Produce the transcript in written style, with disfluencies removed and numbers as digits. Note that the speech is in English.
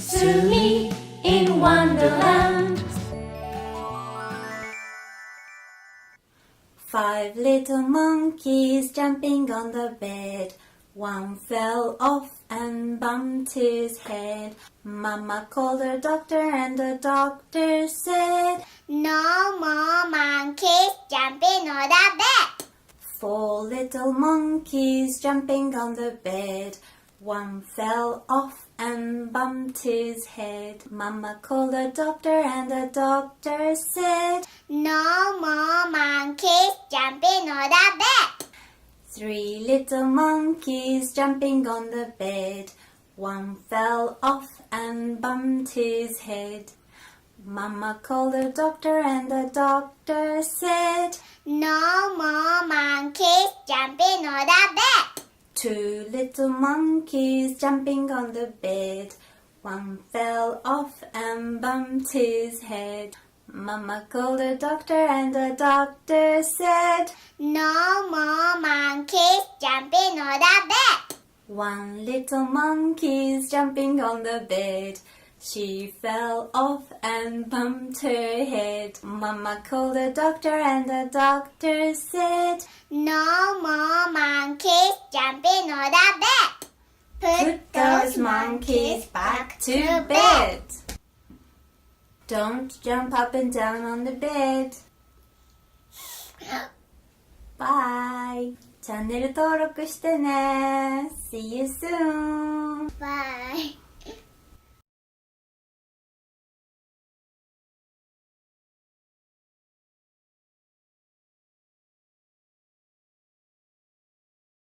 Sumi in Wonderland. 5 little monkeys jumping on the bed. One fell off and bumped his head. Mama called the doctor and the doctor said, No more monkeys jumping on the bed. 4 little monkeys jumping on the bed. One fell off and bumped his head. Mama called the doctor and the doctor said, No more monkeys jumping on the bed. 3 little monkeys jumping on the bed. One fell off and bumped his head. Mama called the doctor and the doctor said, No more monkeys jumping on the bed. 2 little monkeys jumping on the bed. One fell off and bumped his head. Mama called the doctor and the doctor said, No more monkeys jumping on the bed. 1 little monkey's jumping on the bed. She fell off and bumped her head. Mama called the doctor and the doctor said, No more monkeys jumping on the bed. Put those monkeys back to bed. Don't jump up and down on the bed. Bye. チャンネル登録してね. See you soon. Bye.